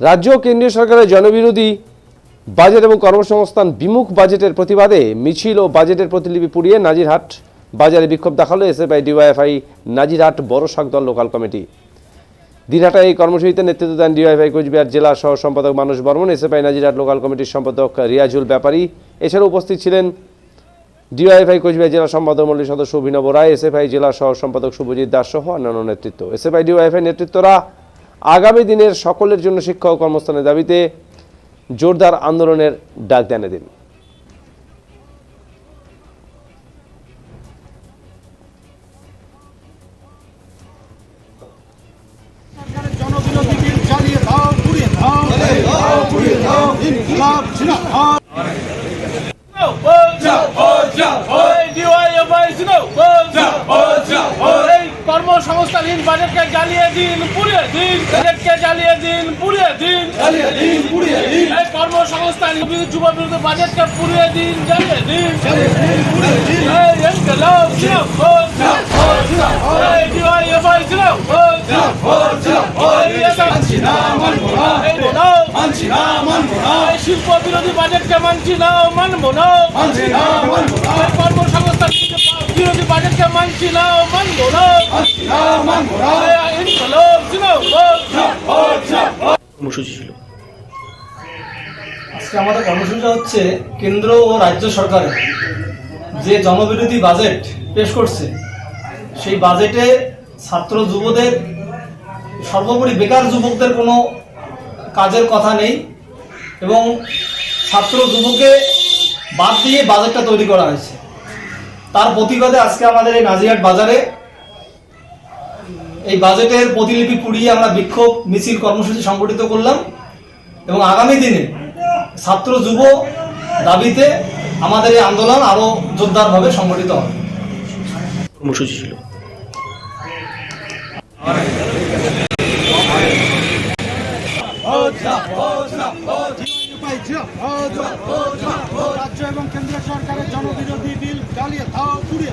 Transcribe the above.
রাজ্য ও কেন্দ্রীয় সরকারের জনবিরোধী বাজেট এবং কর্মসংস্থান বিমুখ বাজেটের প্রতিবাদে মিছিল ও বাজেটের প্রতিলিপি পুড়িয়ে নাজিরহাট বাজারে বিক্ষোভ দেখালো এসএফআই ডিওয়াইএফআই নাজিরহাট বড় শাকদল লোকাল কমিটি। দিনহাটায় এই কর্মসূচিতে নেতৃত্ব দেন ডিওয়াইএফআই কোচবিহার জেলা সহ সম্পাদক মানস বর্মন, এসএফআই নাজিরহাট লোকাল কমিটির সম্পাদক রিয়াজুল ব্যাপারী। এছাড়াও উপস্থিত ছিলেন ডিওয়াইএফআই কোচবিহার জেলা সম্পাদক মণ্ডলীর সদস্য অভিনব রায়, এসএফআই জেলা সহ সম্পাদক শুভজিৎ দাস সহ অন্যান্য নেতৃত্ব। এসএফআই ডিওয়াইএফআই নেতৃত্বরা আগামী দিনের সকলের জন্য শিক্ষা ও কর্মস্থানের দাবিতে জোরদার আন্দোলনের ডাক দেন এদিন। কর্মসংস্থানহীন বাজেটকে জ্বালিয়ে দিন, পুড়িয়ে দিন, বাজেটকে জ্বালিয়ে দিন, পুড়িয়ে দিন, এই কর্মসংস্থান যুব বিরোধী বাজেটকে পুড়িয়ে দিন, জ্বালিয়ে দিন, শিল্প বিরোধী বাজেটকে মানছি না, মানবো না, কর্মসংস্থান বিরোধী বাজেটকে মানছি না, মানবো না। আজকে আমাদের কর্মসূচি হচ্ছে কেন্দ্র ও রাজ্য সরকারের যে জনবিরোধী বাজেট পেশ করছে, সেই বাজেটে ছাত্র যুবদের সর্বোপরি বেকার যুবকদের কোনো কাজের কথা নেই এবং ছাত্র যুবকে বাদ দিয়ে বাজেটটা তৈরি করা হয়েছে। তার প্রতিবাদে আজকে আমাদের এই নাজিরহাট বাজারে এই বাজেটের প্রতিলিপি পুড়িয়ে আমরা বিক্ষোভ মিছিল কর্মসূচি সংগঠিত করলাম এবং আগামী দিনে ছাত্র যুব দাবিতে আমাদের এই আন্দোলন আরো জোরদারভাবে সংগঠিত হবে। কর্মসূচি ছিল রাজ্য এবং কেন্দ্র সরকারের জনবিরোধী বিল জ্বালিয়ে দাও, পুড়িয়ে